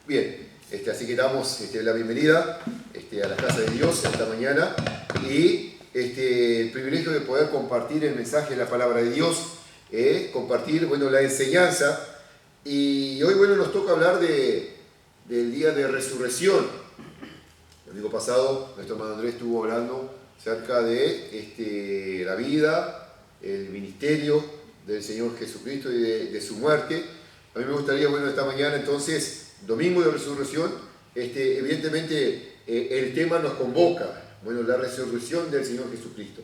Bien, así que damos la bienvenida a la casa de Dios esta mañana y el privilegio de poder compartir el mensaje de la palabra de Dios, compartir la enseñanza. Y hoy nos toca hablar del día de resurrección. El domingo pasado nuestro hermano Andrés estuvo hablando acerca de la vida, el ministerio del Señor Jesucristo y de su muerte. A mí me gustaría, esta mañana entonces, domingo de resurrección, evidentemente el tema nos convoca, la resurrección del Señor Jesucristo.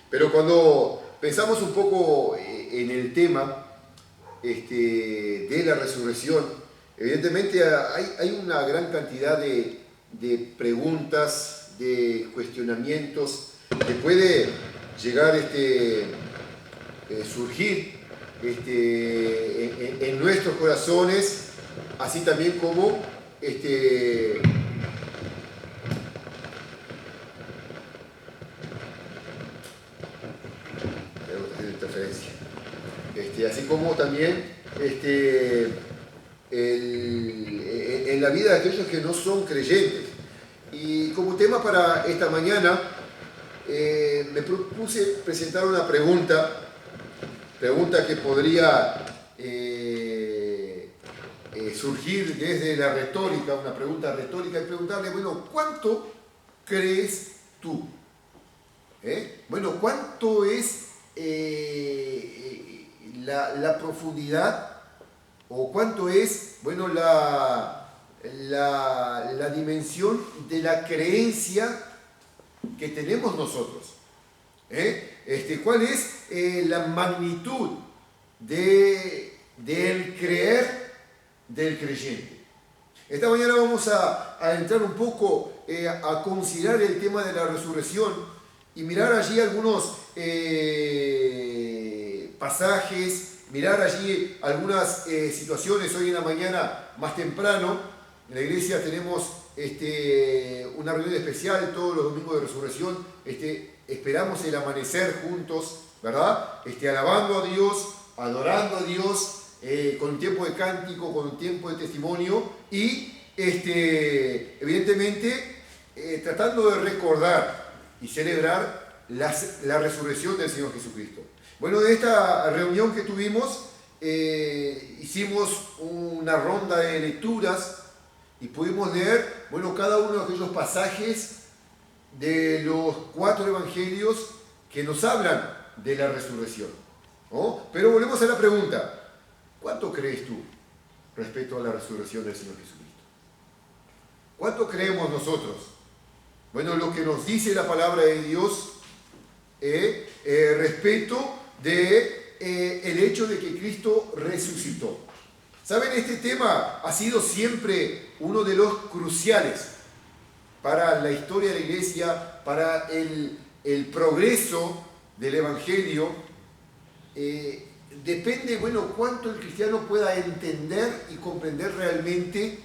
Pero cuando pensamos un poco en el tema de la resurrección, evidentemente hay una gran cantidad de preguntas, de cuestionamientos que puede llegar surgir en nuestros corazones, así también como interferencia. Así como también en la vida de aquellos que no son creyentes. Y como tema para esta mañana me propuse presentar una pregunta que podría surgir desde la retórica, una pregunta retórica, y preguntarle, ¿cuánto crees tú? ¿Cuánto es la profundidad o cuánto es la dimensión de la creencia que tenemos nosotros? ¿Cuál es la magnitud del creer del creyente? Esta mañana vamos a entrar un poco a considerar el tema de la resurrección y mirar allí algunos pasajes, mirar allí algunas situaciones. Hoy en la mañana, más temprano, en la iglesia tenemos una reunión especial todos los domingos de resurrección. Esperamos el amanecer juntos, ¿verdad? Alabando a Dios, adorando a Dios, con un tiempo de cántico, con un tiempo de testimonio y evidentemente tratando de recordar y celebrar la resurrección del Señor Jesucristo. De esta reunión que tuvimos, hicimos una ronda de lecturas y pudimos leer, cada uno de aquellos pasajes de los 4 evangelios que nos hablan de la resurrección, ¿no? Pero volvemos a la pregunta, ¿cuánto crees tú respecto a la resurrección del Señor Jesucristo? ¿Cuánto creemos nosotros? Lo que nos dice la palabra de Dios respecto el hecho de que Cristo resucitó. ¿Saben? Este tema ha sido siempre uno de los cruciales para la historia de la iglesia, para el progreso del evangelio. Depende, cuánto el cristiano pueda entender y comprender realmente,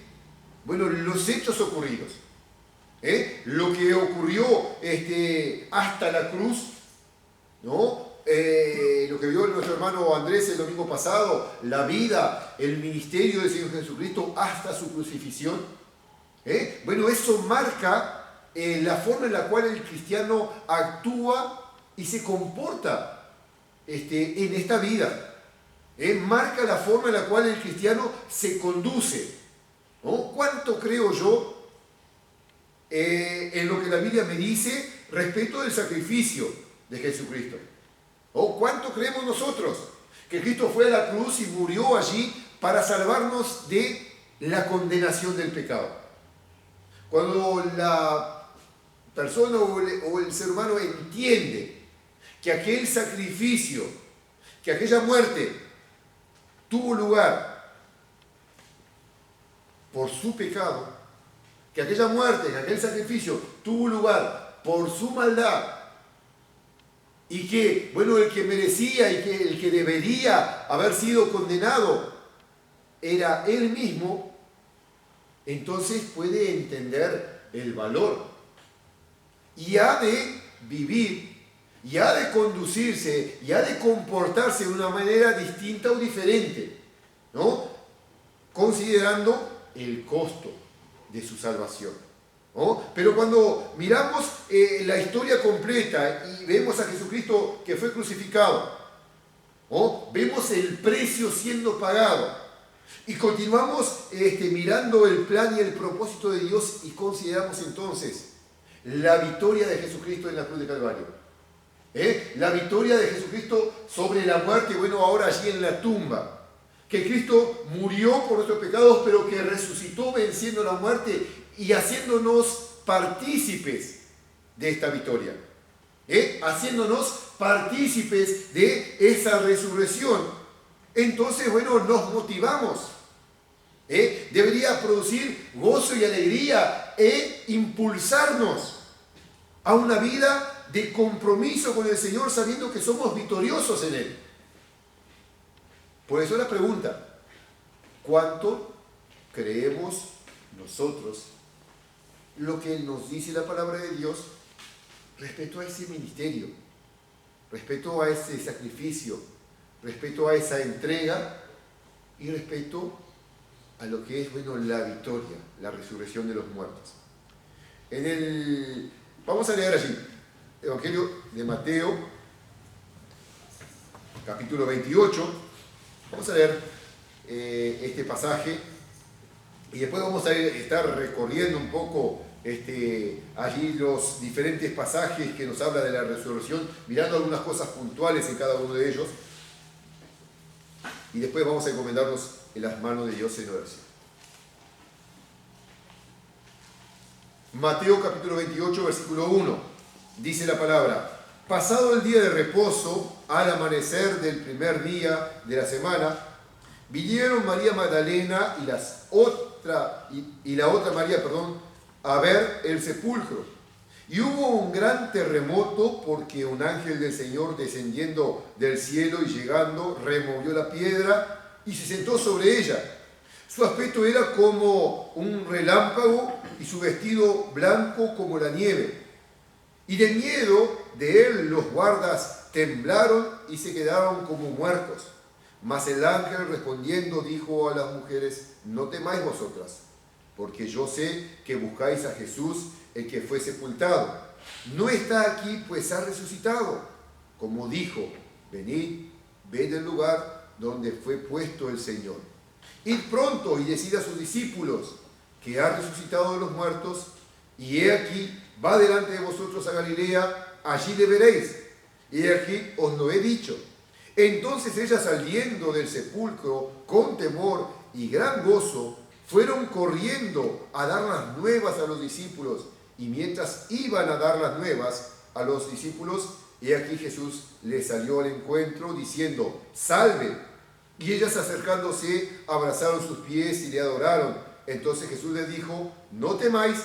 los hechos ocurridos. Lo que ocurrió hasta la cruz, ¿no? Lo que vio nuestro hermano Andrés el domingo pasado, la vida, el ministerio del Señor Jesucristo hasta su crucifixión. Eso marca la forma en la cual el cristiano actúa y se comporta en esta vida. Marca la forma en la cual el cristiano se conduce, ¿no? ¿Cuánto creo yo en lo que la Biblia me dice respecto del sacrificio de Jesucristo? ¿Cuánto creemos nosotros que Cristo fue a la cruz y murió allí para salvarnos de la condenación del pecado? Cuando la persona o el ser humano entiende que aquel sacrificio, que aquella muerte tuvo lugar por su pecado, que aquella muerte, que aquel sacrificio tuvo lugar por su maldad, y que, el que merecía y que el que debería haber sido condenado era él mismo, entonces puede entender el valor y ha de vivir, y ha de conducirse, y ha de comportarse de una manera distinta o diferente, ¿no? Considerando el costo de su salvación, ¿no? Pero cuando miramos la historia completa y vemos a Jesucristo que fue crucificado, ¿no? Vemos el precio siendo pagado y continuamos mirando el plan y el propósito de Dios y consideramos entonces la victoria de Jesucristo en la cruz de Calvario. La victoria de Jesucristo sobre la muerte, bueno, ahora allí en la tumba. Que Cristo murió por nuestros pecados, pero que resucitó venciendo la muerte y haciéndonos partícipes de esta victoria. Haciéndonos partícipes de esa resurrección. Entonces, bueno, nos motivamos. Debería producir gozo y alegría e impulsarnos a una vida de compromiso con el Señor, sabiendo que somos victoriosos en Él. Por eso la pregunta: ¿cuánto creemos nosotros lo que nos dice la palabra de Dios respecto a ese ministerio, respecto a ese sacrificio, respecto a esa entrega y respecto a lo que es, bueno, la victoria, la resurrección de los muertos? Vamos a leer allí Evangelio de Mateo, capítulo 28. Vamos a leer este pasaje y después vamos a estar recorriendo un poco allí los diferentes pasajes que nos habla de la resurrección, mirando algunas cosas puntuales en cada uno de ellos, y después vamos a encomendarnos en las manos de Dios en oración. Mateo capítulo 28, versículo 1. Dice la palabra: pasado el día de reposo, al amanecer del primer día de la semana, vinieron María Magdalena y la otra María, a ver el sepulcro. Y hubo un gran terremoto, porque un ángel del Señor, descendiendo del cielo y llegando, removió la piedra y se sentó sobre ella. Su aspecto era como un relámpago y su vestido blanco como la nieve. Y de miedo de él los guardas temblaron y se quedaron como muertos. Mas el ángel respondiendo dijo a las mujeres: no temáis vosotras, porque yo sé que buscáis a Jesús, el que fue sepultado. No está aquí, pues ha resucitado. Como dijo: venid, ved el lugar donde fue puesto el Señor. Id pronto y decid a sus discípulos que ha resucitado de los muertos, y he aquí, va delante de vosotros a Galilea, allí le veréis. Y he aquí os lo he dicho. Entonces ellas, saliendo del sepulcro con temor y gran gozo, fueron corriendo a dar las nuevas a los discípulos. Y mientras iban a dar las nuevas a los discípulos, he aquí Jesús les salió al encuentro diciendo: salve. Y ellas, acercándose, abrazaron sus pies y le adoraron. Entonces Jesús les dijo: no temáis,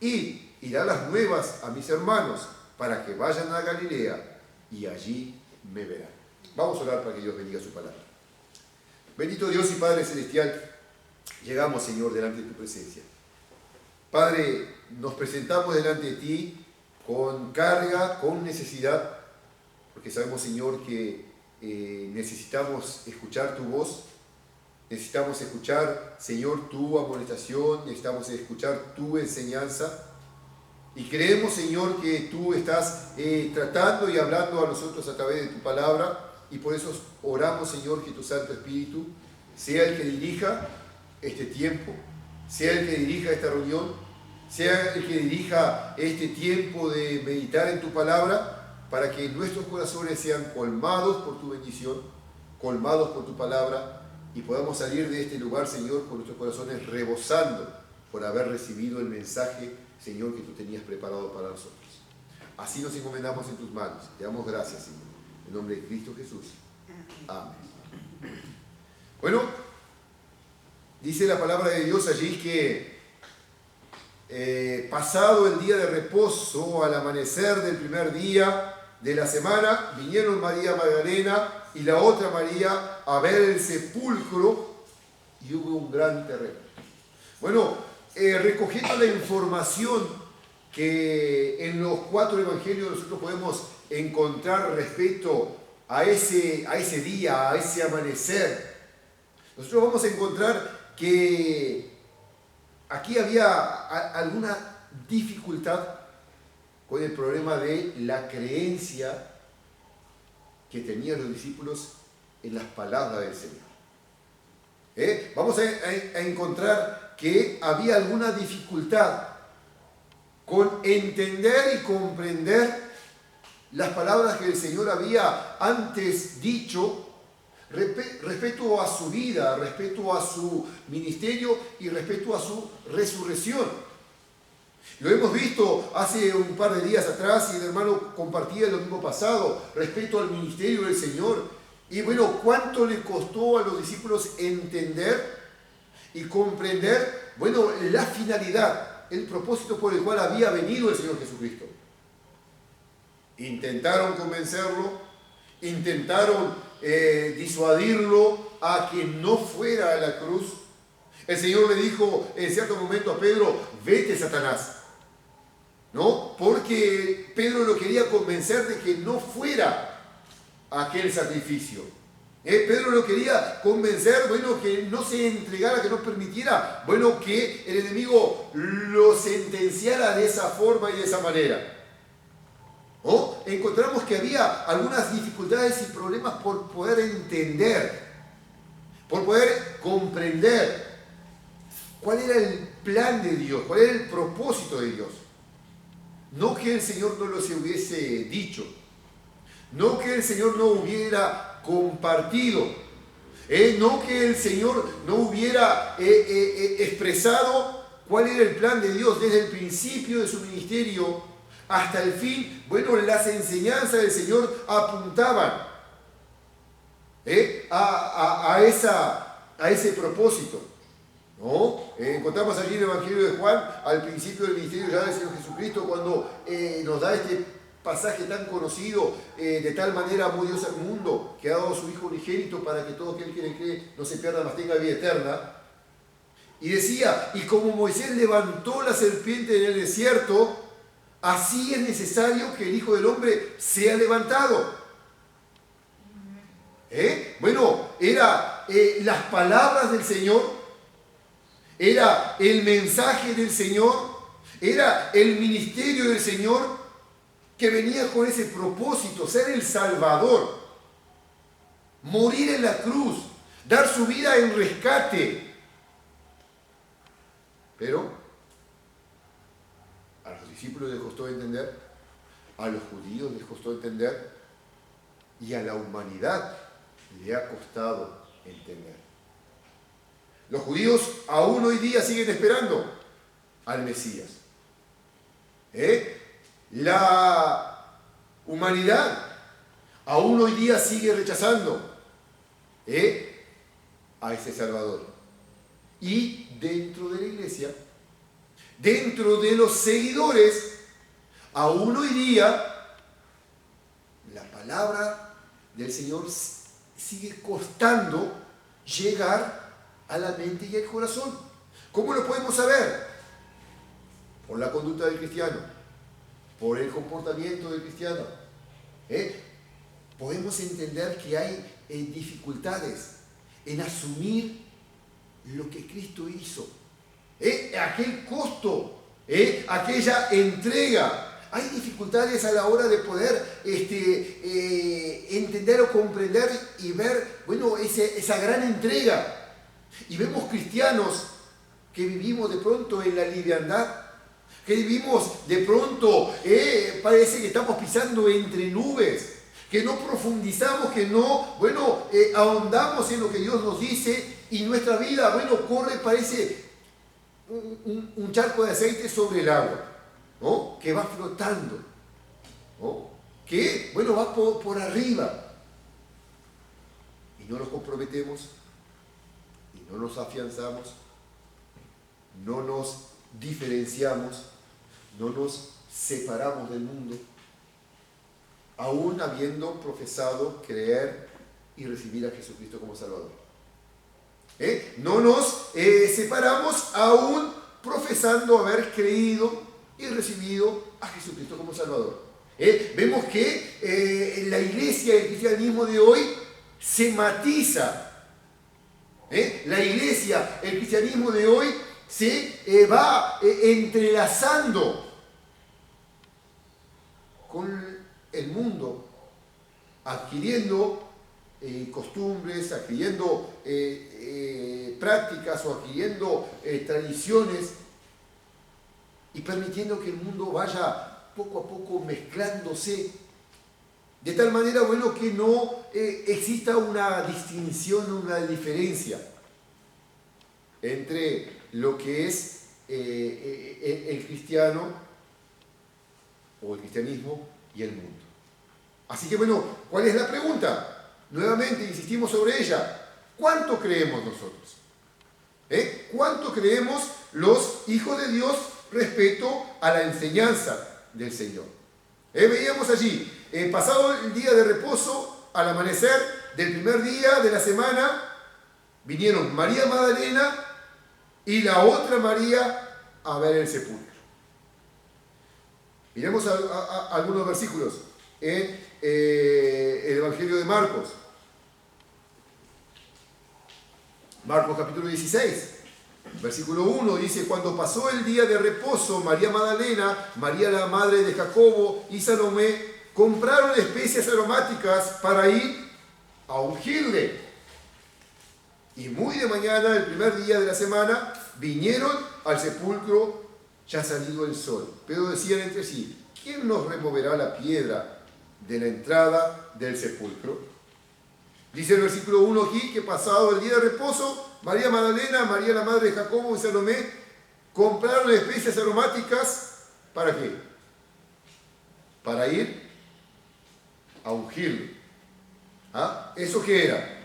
id y dad las nuevas a mis hermanos, para que vayan a Galilea y allí me verán. Vamos a orar para que Dios bendiga su palabra. Bendito Dios y Padre Celestial, llegamos, Señor, delante de tu presencia. Padre, nos presentamos delante de ti con carga, con necesidad, porque sabemos, Señor, que necesitamos escuchar tu voz, necesitamos escuchar, Señor, tu amonestación, necesitamos escuchar tu enseñanza. Y creemos, Señor, que tú estás tratando y hablando a nosotros a través de tu palabra, y por eso oramos, Señor, que tu Santo Espíritu sea el que dirija este tiempo, sea el que dirija esta reunión, sea el que dirija este tiempo de meditar en tu palabra, para que nuestros corazones sean colmados por tu bendición, colmados por tu palabra, y podamos salir de este lugar, Señor, con nuestros corazones rebosando por haber recibido el mensaje, Señor, que tú tenías preparado para nosotros. Así nos encomendamos en tus manos. Te damos gracias, Señor. En nombre de Cristo Jesús. Amén. Bueno, dice la palabra de Dios allí que pasado el día de reposo, al amanecer del primer día de la semana, vinieron María Magdalena y la otra María a ver el sepulcro, y hubo un gran terremoto. Bueno, recogiendo la información que en los 4 evangelios nosotros podemos encontrar respecto a ese día, a ese amanecer, nosotros vamos a encontrar que había alguna dificultad con el problema de la creencia que tenían los discípulos en las palabras del Señor. Vamos a encontrar que había alguna dificultad con entender y comprender las palabras que el Señor había antes dicho respecto a su vida, respecto a su ministerio y respecto a su resurrección. Lo hemos visto hace un par de días atrás y el hermano compartía el domingo pasado respecto al ministerio del Señor. Y bueno, ¿cuánto le costó a los discípulos entender y comprender, bueno, la finalidad, el propósito por el cual había venido el Señor Jesucristo? Intentaron convencerlo, intentaron disuadirlo a que no fuera a la cruz. El Señor le dijo en cierto momento a Pedro, vete, Satanás, ¿no? Porque Pedro lo quería convencer de que no fuera a aquel sacrificio. Pedro lo quería convencer, bueno, que no se entregara, que no permitiera, bueno, que el enemigo lo sentenciara de esa forma y de esa manera. ¿No? Encontramos que había algunas dificultades y problemas por poder entender, por poder comprender cuál era el plan de Dios, cuál era el propósito de Dios. No que el Señor no los hubiese dicho, no que el Señor no hubiera compartido, no que el Señor no hubiera expresado cuál era el plan de Dios desde el principio de su ministerio hasta el fin. Bueno, las enseñanzas del Señor apuntaban a ese propósito, ¿no? Encontramos allí en el Evangelio de Juan, al principio del ministerio ya del Señor Jesucristo, cuando nos da este pasaje tan conocido, de tal manera amó Dios al mundo, que ha dado a su Hijo unigénito para que todo aquel que le cree no se pierda, mas tenga vida eterna. Y decía, y como Moisés levantó la serpiente en el desierto, así es necesario que el Hijo del Hombre sea levantado. Bueno, era las palabras del Señor, era el mensaje del Señor, era el ministerio del Señor que venía con ese propósito, ser el Salvador, morir en la cruz, dar su vida en rescate. Pero a los discípulos les costó entender, a los judíos les costó entender y a la humanidad le ha costado entender. Los judíos aún hoy día siguen esperando al Mesías. La humanidad aún hoy día sigue rechazando a ese Salvador. Y dentro de la iglesia, dentro de los seguidores, aún hoy día la palabra del Señor sigue costando llegar a la mente y al corazón. ¿Cómo lo podemos saber? Por la conducta del cristiano, por el comportamiento del cristiano. Podemos entender que hay dificultades en asumir lo que Cristo hizo. Aquel costo, aquella entrega. Hay dificultades a la hora de poder entender o comprender y ver, bueno, esa gran entrega. Y vemos cristianos que vivimos de pronto en la liviandad, que vivimos de pronto, parece que estamos pisando entre nubes, que no profundizamos, que no, bueno, ahondamos en lo que Dios nos dice y nuestra vida, bueno, corre, parece un charco de aceite sobre el agua, ¿no? Que va flotando, ¿no? Que, bueno, va por arriba. Y no nos comprometemos, y no nos afianzamos, no nos diferenciamos, no nos separamos del mundo, aún habiendo profesado creer y recibir a Jesucristo como Salvador. No nos separamos aún profesando haber creído y recibido a Jesucristo como Salvador. Vemos que la iglesia, el cristianismo de hoy se matiza. La iglesia, el cristianismo de hoy se va entrelazando con el mundo, adquiriendo costumbres, adquiriendo prácticas o adquiriendo tradiciones y permitiendo que el mundo vaya poco a poco mezclándose de tal manera, bueno, que no exista una distinción, una diferencia entre lo que es el cristiano o el cristianismo y el mundo. Así que bueno, ¿cuál es la pregunta? Nuevamente insistimos sobre ella. ¿Cuánto creemos nosotros? ¿Cuánto creemos los hijos de Dios respecto a la enseñanza del Señor? Veíamos allí, pasado el día de reposo, al amanecer del primer día de la semana, vinieron María Magdalena y la otra María a ver el sepulcro. Miremos algunos versículos en el Evangelio de Marcos. Marcos capítulo 16, versículo 1 dice: cuando pasó el día de reposo, María Magdalena, María la madre de Jacobo y Salomé compraron especias aromáticas para ir a ungirle. Y muy de mañana, el primer día de la semana, vinieron al sepulcro ya salido el sol. Pero decían entre sí: ¿quién nos removerá la piedra de la entrada del sepulcro? Dice el versículo 1 aquí que pasado el día de reposo, María Magdalena, María la madre de Jacobo y Salomé compraron especias aromáticas. ¿Para qué? Para ir a ungirle. ¿Ah? ¿Eso qué era?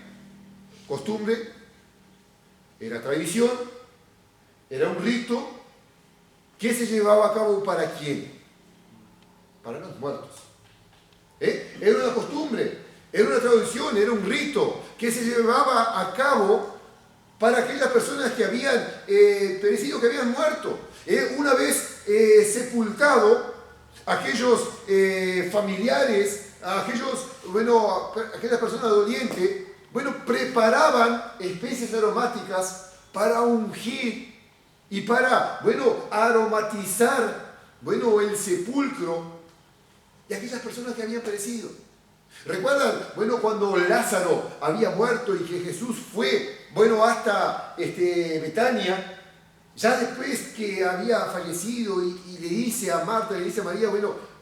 ¿Costumbre? ¿Era tradición? ¿Era un rito? ¿Qué se llevaba a cabo para quién? Para los muertos. Era una costumbre, era una tradición, era un rito que se llevaba a cabo para aquellas personas que habían perecido, que habían muerto. Una vez sepultado, aquellos familiares, aquellas personas dolientes, preparaban especies aromáticas para ungir y para, aromatizar, el sepulcro de aquellas personas que habían perecido. ¿Recuerdan, cuando Lázaro había muerto y que Jesús fue, hasta Betania, ya después que había fallecido y le dice a Marta, le dice a María,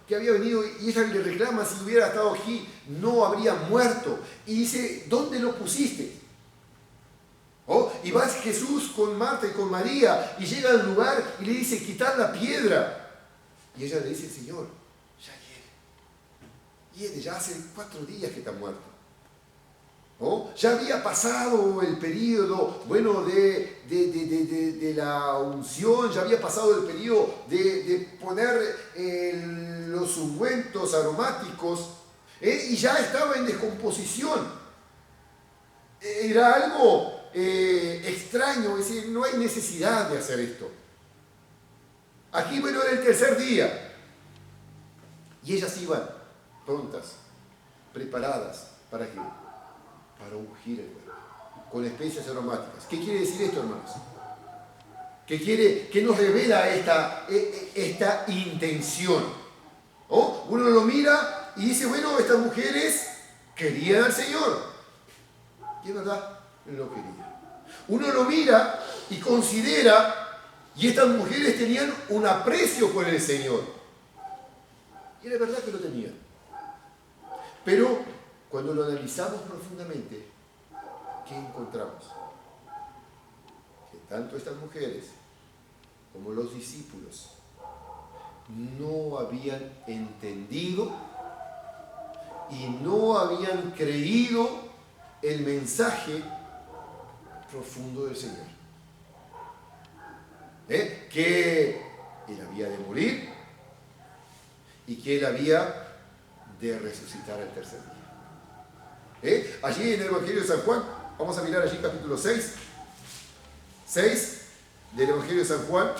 que había venido y ella le reclama si hubiera estado aquí, no habría muerto. Y dice, ¿dónde lo pusiste? Y va Jesús con Marta y con María y llega al lugar y le dice, quitar la piedra. Y ella le dice, Señor, ya hace 4 días que está muerto. Ya había pasado el periodo, de la unción, ya había pasado el periodo de poner los ungüentos aromáticos, y ya estaba en descomposición. Era algo extraño, es decir, no hay necesidad de hacer esto. Aquí, era el tercer día, y ellas iban prontas, preparadas, ¿para qué? Para ungir el cuerpo, con especias aromáticas. ¿Qué quiere decir esto, hermanos? ¿Qué nos revela esta intención? Uno lo mira y dice, estas mujeres querían al Señor. Y es verdad, lo querían. Uno lo mira y considera, y estas mujeres tenían un aprecio por el Señor. Y era verdad que lo tenían. Pero cuando lo analizamos profundamente, ¿qué encontramos? Que tanto estas mujeres como los discípulos no habían entendido y no habían creído el mensaje profundo del Señor. Que Él había de morir y que Él había de resucitar al tercer día. Allí en el Evangelio de San Juan, vamos a mirar allí capítulo 6 del Evangelio de San Juan.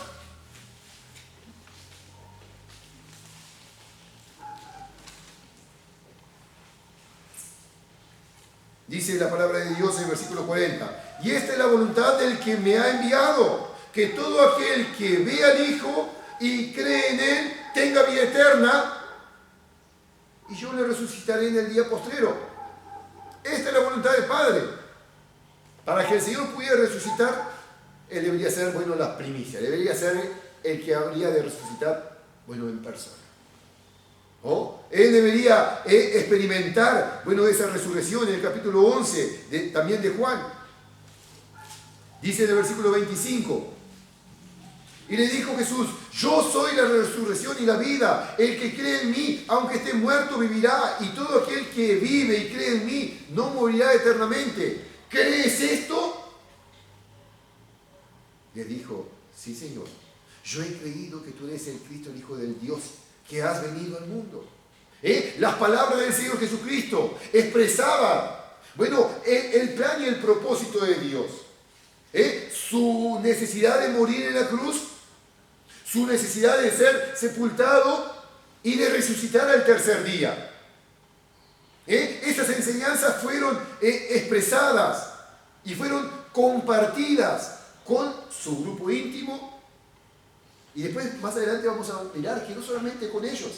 Dice la palabra de Dios en el versículo 40: y esta es la voluntad del que me ha enviado, que todo aquel que ve al Hijo y cree en Él tenga vida eterna, y yo le resucitaré en el día postrero. Esta es la voluntad del Padre. Para que el Señor pudiera resucitar, Él debería ser, bueno, la primicia, debería ser el que habría de resucitar, bueno, en persona. ¿Oh? Él debería experimentar, bueno, esa resurrección en el capítulo 11, también de Juan. Dice en el versículo 25, y le dijo Jesús: yo soy la resurrección y la vida, el que cree en mí, aunque esté muerto, vivirá, y todo aquel que vive y cree en mí, no morirá eternamente. ¿Crees esto? Le dijo: sí, Señor, yo he creído que tú eres el Cristo, el Hijo del Dios, que has venido al mundo. Las palabras del Señor Jesucristo expresaban, bueno, el plan y el propósito de Dios. Su necesidad de morir en la cruz, su necesidad de ser sepultado y de resucitar al tercer día. Esas enseñanzas fueron expresadas y fueron compartidas con su grupo íntimo, y después más adelante vamos a mirar que no solamente con ellos,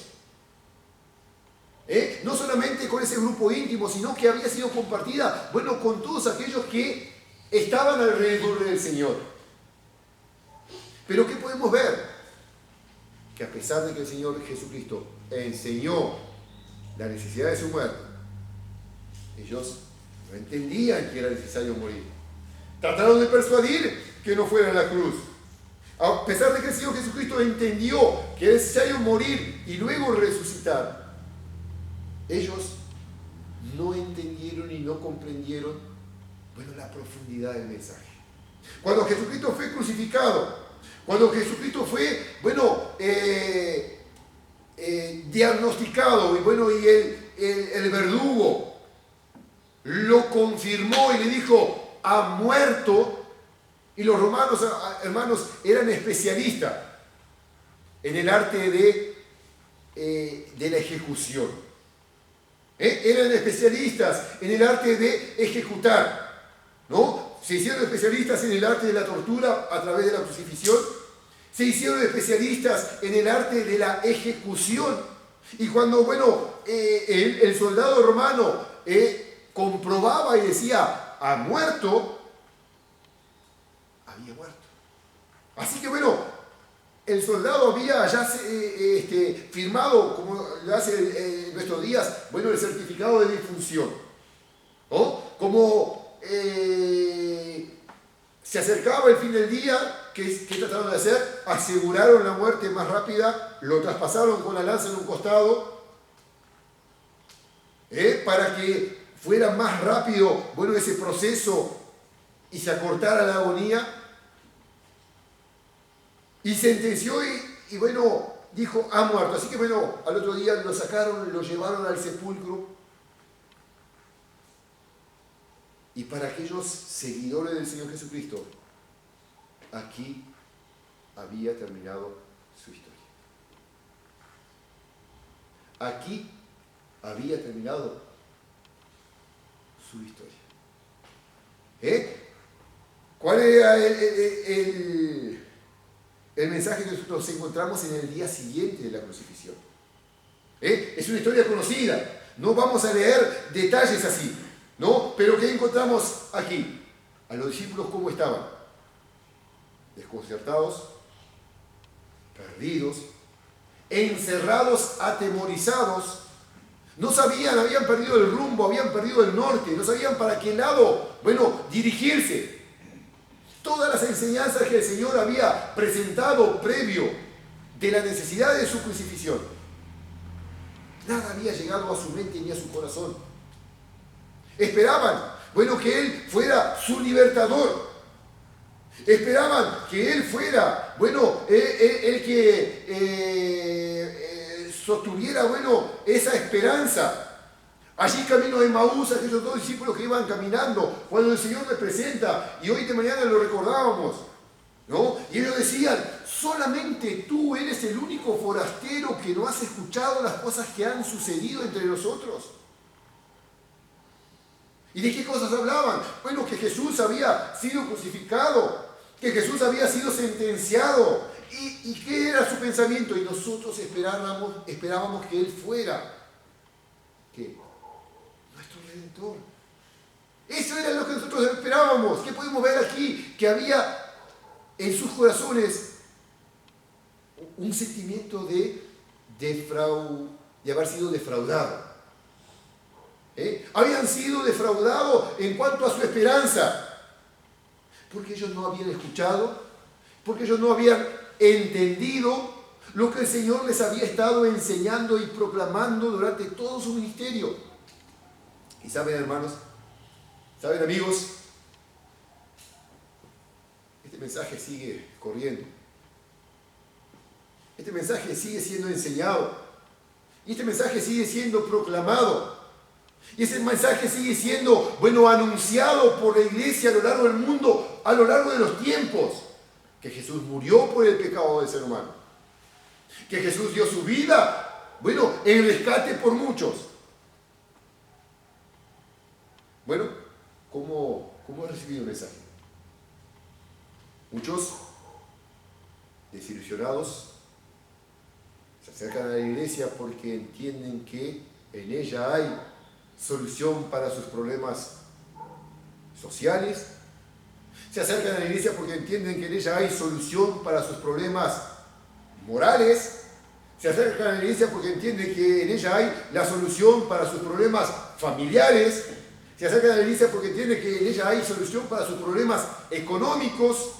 no solamente con ese grupo íntimo, sino que había sido compartida, bueno, con todos aquellos que estaban alrededor del Señor. Pero ¿qué podemos ver? Que a pesar de que el Señor Jesucristo enseñó la necesidad de su muerte, ellos no entendían que era necesario morir. Trataron de persuadir que no fuera a la cruz. A pesar de que el Señor Jesucristo entendió que era necesario morir y luego resucitar, ellos no entendieron y no comprendieron, bueno, la profundidad del mensaje. Cuando Jesucristo fue crucificado, cuando Jesucristo fue, bueno, diagnosticado, y bueno, y el verdugo lo confirmó y le dijo: ha muerto. Y los romanos, hermanos, eran especialistas en el arte de la ejecución. Eran especialistas en el arte de ejecutar, ¿no? Se hicieron especialistas en el arte de la tortura a través de la crucifixión. Se hicieron especialistas en el arte de la ejecución. Y cuando, bueno, el soldado romano comprobaba y decía: ha muerto, había muerto. Así que, bueno, el soldado había ya firmado, como lo hace en nuestros días, bueno, el certificado de defunción, ¿no? Como se acercaba el fin del día, ¿qué trataron de hacer? Aseguraron la muerte más rápida, lo traspasaron con la lanza en un costado, para que fuera más rápido, bueno, ese proceso y se acortara la agonía. Y sentenció y bueno, dijo: ha muerto. Así que bueno, al otro día lo sacaron, lo llevaron al sepulcro. Y para aquellos seguidores del Señor Jesucristo, aquí había terminado su historia. Aquí había terminado su historia. ¿Cuál era el mensaje que nosotros encontramos en el día siguiente de la crucifixión? Es una historia conocida, no vamos a leer detalles así, ¿no? Pero ¿qué encontramos aquí? A los discípulos, ¿cómo estaban? Desconcertados, perdidos, encerrados, atemorizados. No sabían, habían perdido el rumbo, habían perdido el norte, no sabían para qué lado, bueno, dirigirse. Todas las enseñanzas que el Señor había presentado previo de la necesidad de su crucifixión, nada había llegado a su mente ni a su corazón. Esperaban, bueno, que Él fuera su libertador. Esperaban que Él fuera, bueno, el que sostuviera, bueno, esa esperanza. Allí camino de Emaús, aquellos dos discípulos que iban caminando, cuando el Señor les presenta, y hoy de mañana lo recordábamos, ¿no? Y ellos decían: solamente tú eres el único forastero que no has escuchado las cosas que han sucedido entre nosotros. ¿Y de qué cosas hablaban? Bueno, que Jesús había sido crucificado, que Jesús había sido sentenciado. ¿Y qué era su pensamiento? Y nosotros esperábamos que Él fuera, ¿qué? Nuestro Redentor. Eso era lo que nosotros esperábamos. ¿Qué podemos ver aquí? Que había en sus corazones un sentimiento de haber sido defraudado. Habían sido defraudados en cuanto a su esperanza, porque ellos no habían escuchado, porque ellos no habían entendido lo que el Señor les había estado enseñando y proclamando durante todo su ministerio. Y saben, hermanos, saben, amigos, este mensaje sigue corriendo. Este mensaje sigue siendo enseñado. Y este mensaje sigue siendo proclamado. Y ese mensaje sigue siendo, anunciado por la iglesia a lo largo del mundo, a lo largo de los tiempos. Que Jesús murió por el pecado del ser humano. Que Jesús dio su vida, en rescate por muchos. ¿Cómo he recibido el mensaje? Muchos, desilusionados, se acercan a la iglesia porque entienden que en ella hay solución para sus problemas sociales. Se acercan a la iglesia porque entienden que en ella hay solución para sus problemas morales. Se acercan a la iglesia porque entienden que en ella hay la solución para sus problemas familiares. Se acercan a la iglesia porque entienden que en ella hay solución para sus problemas económicos.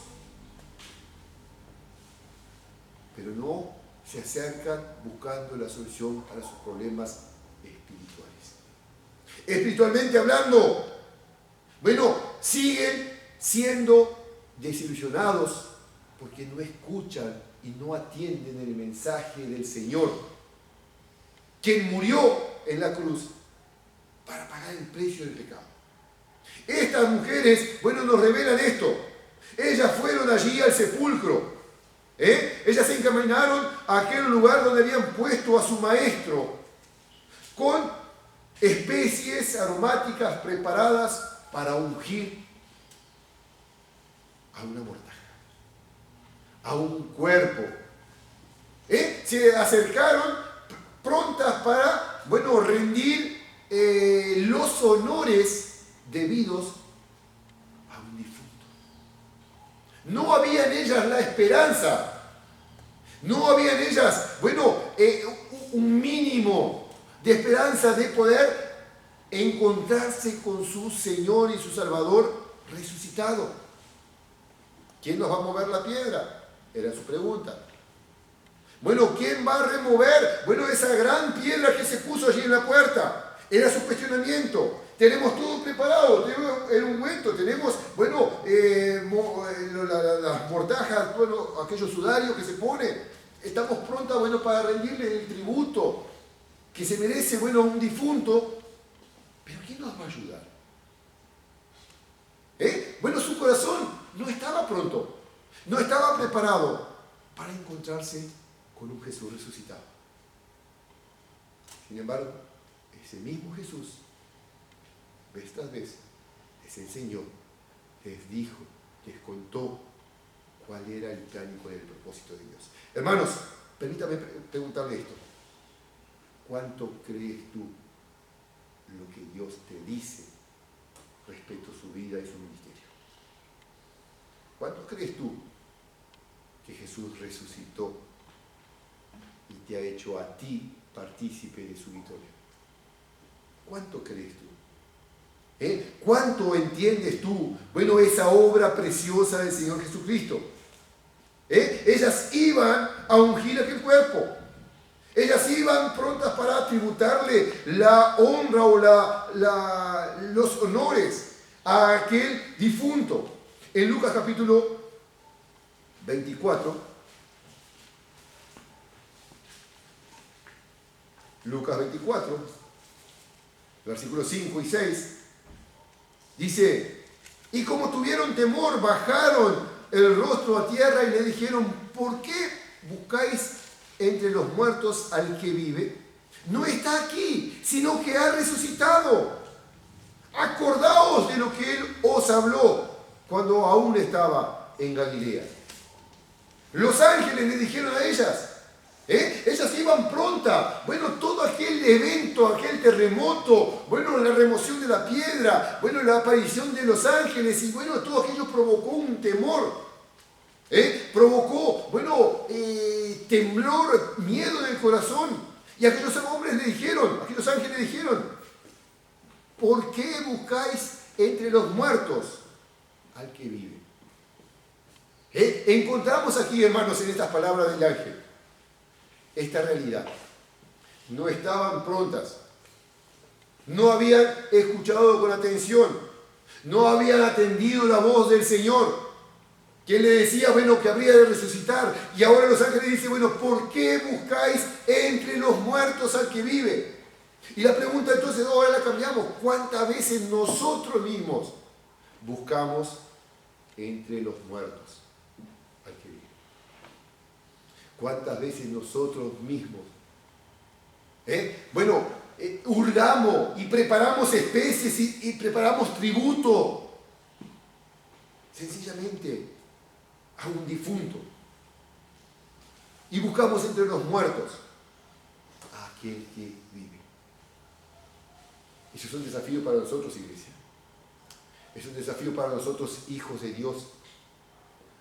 Pero no se acercan buscando la solución para sus problemas espirituales. Espiritualmente hablando, siguen siendo desilusionados porque no escuchan y no atienden el mensaje del Señor, quien murió en la cruz para pagar el precio del pecado. Estas mujeres, nos revelan esto. Ellas fueron allí al sepulcro. Ellas se encaminaron a aquel lugar donde habían puesto a su maestro con especies aromáticas preparadas para ungir a una mortaja, a un cuerpo. Se acercaron prontas para, rendir los honores debidos a un difunto. No había en ellas la esperanza, no había en ellas, un mínimo de esperanza de poder encontrarse con su Señor y su Salvador resucitado. ¿Quién nos va a mover la piedra? Era su pregunta. ¿Quién va a remover, esa gran piedra que se puso allí en la puerta? Era su cuestionamiento. Tenemos todo preparado, tenemos el ungüento, tenemos, las mortajas, aquellos sudarios que se ponen. Estamos prontos, para rendirle el tributo que se merece, un difunto. Pero ¿quién nos va a ayudar? Su corazón no estaba pronto, no estaba preparado para encontrarse con un Jesús resucitado. Sin embargo, ese mismo Jesús, vez tras vez, les enseñó, les dijo, les contó cuál era el plan y cuál era el propósito de Dios. Hermanos, permítame preguntarle esto. ¿Cuánto crees tú lo que Dios te dice respecto a su vida y su ministerio? ¿Cuánto crees tú que Jesús resucitó y te ha hecho a ti partícipe de su victoria? ¿Cuánto crees tú? ¿Cuánto entiendes tú, esa obra preciosa del Señor Jesucristo? Ellas iban a ungir aquel cuerpo. Ellas iban prontas para tributarle la honra o los honores a aquel difunto. En Lucas capítulo 24, Lucas 24, versículos 5 y 6, dice: y como tuvieron temor, bajaron el rostro a tierra y le dijeron: ¿por qué buscáis entre los muertos al que vive? No está aquí, sino que ha resucitado. Acordaos de lo que Él os habló cuando aún estaba en Galilea. Los ángeles le dijeron a ellas, ellas iban pronta. Bueno, todo aquel evento, aquel terremoto, bueno, la remoción de la piedra, bueno, la aparición de los ángeles, y bueno, todo aquello provocó un temor. Provocó, bueno, temblor, miedo en el corazón. Y aquellos hombres le dijeron, aquellos ángeles le dijeron, ¿por qué buscáis entre los muertos al que vive? Encontramos aquí, hermanos, en estas palabras del ángel, esta realidad. No estaban prontas, no habían escuchado con atención, no habían atendido la voz del Señor, que le decía, bueno, que habría de resucitar. Y ahora los ángeles dicen, bueno, ¿por qué buscáis entre los muertos al que vive? Y la pregunta entonces, ahora la cambiamos. ¿Cuántas veces nosotros mismos buscamos entre los muertos al que vive? ¿Cuántas veces nosotros mismos, hurgamos y preparamos especies y preparamos tributo sencillamente a un difunto, y buscamos entre los muertos a aquel que vive? Eso es un desafío para nosotros, iglesia. Es un desafío para nosotros, hijos de Dios.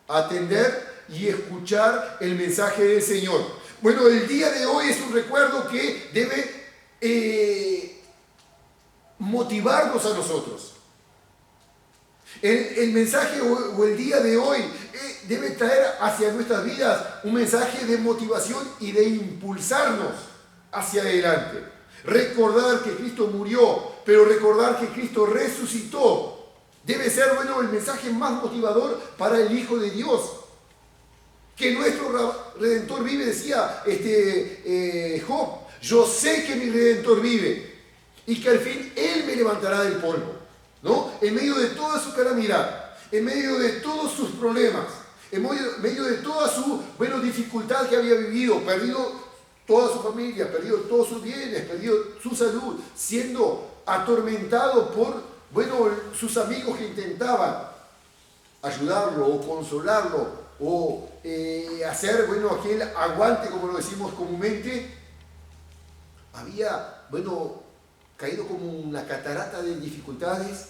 Atender y escuchar el mensaje del Señor. Bueno, el día de hoy es un recuerdo que debe motivarnos a nosotros. El mensaje o el día de hoy debe traer hacia nuestras vidas un mensaje de motivación y de impulsarnos hacia adelante. Recordar que Cristo murió, pero recordar que Cristo resucitó, debe ser, bueno, el mensaje más motivador para el Hijo de Dios. Que nuestro Redentor vive, decía Job, yo sé que mi Redentor vive y que al fin Él me levantará del polvo, ¿no? En medio de toda su calamidad, en medio de todos sus problemas, en medio de toda su, bueno, dificultad que había vivido, perdido toda su familia, perdido todos sus bienes, perdido su salud, siendo atormentado por, bueno, sus amigos que intentaban ayudarlo o consolarlo o hacer, bueno, aquel aguante, como lo decimos comúnmente, había, bueno, caído como una catarata de dificultades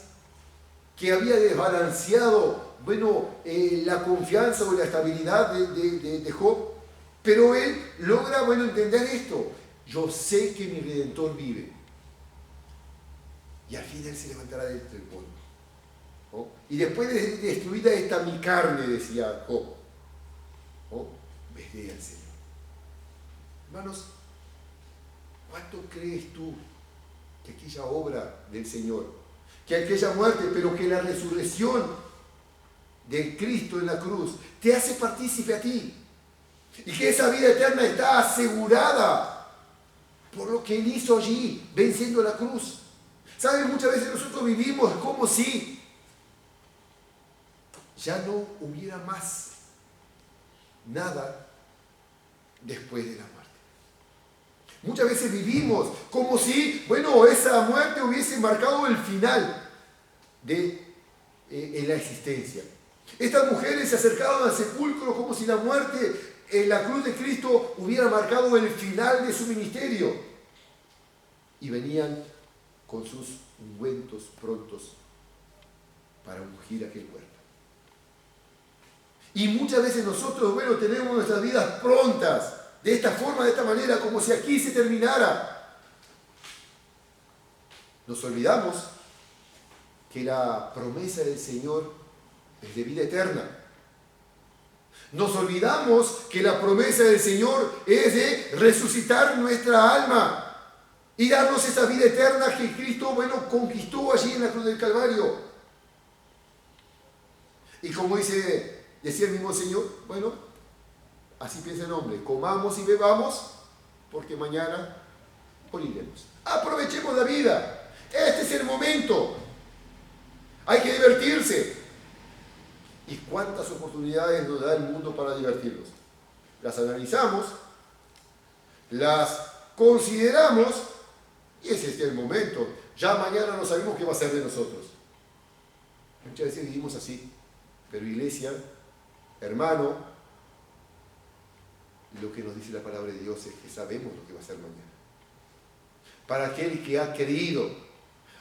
que había desbalanceado, bueno, la confianza o la estabilidad de Job. Pero él logra, bueno, entender esto. Yo sé que mi Redentor vive. Y al fin Él se levantará del polvo, ¿no? Y después de destruida esta mi carne, decía Job, ¿no?, veré al Señor. Hermanos, ¿cuánto crees tú que aquella obra del Señor, que aquella muerte, pero que la resurrección de Cristo en la cruz te hace partícipe a ti? Y que esa vida eterna está asegurada por lo que Él hizo allí, venciendo la cruz. ¿Saben? Muchas veces nosotros vivimos como si ya no hubiera más nada después de la muerte. Muchas veces vivimos como si, bueno, esa muerte hubiese marcado el final de la existencia. Estas mujeres se acercaban al sepulcro como si la muerte en la cruz de Cristo hubiera marcado el final de su ministerio. Y venían con sus ungüentos prontos para ungir aquel cuerpo. Y muchas veces nosotros, bueno, tenemos nuestras vidas prontas, de esta forma, de esta manera, como si aquí se terminara. Nos olvidamos que la promesa del Señor es de vida eterna. Nos olvidamos que la promesa del Señor es de resucitar nuestra alma y darnos esa vida eterna que Cristo, bueno, conquistó allí en la cruz del Calvario. Y como decía el mismo Señor, bueno, así piensa el hombre, comamos y bebamos, porque mañana moriremos. Aprovechemos la vida. Este es el momento. Hay que divertirse. ¿Y cuántas oportunidades nos da el mundo para divertirnos? Las analizamos, las consideramos, y ese es el momento. Ya mañana no sabemos qué va a ser de nosotros. Muchas veces vivimos así, pero iglesia, Hermano, lo que nos dice la palabra de Dios es que sabemos lo que va a ser mañana. Para aquel que ha creído,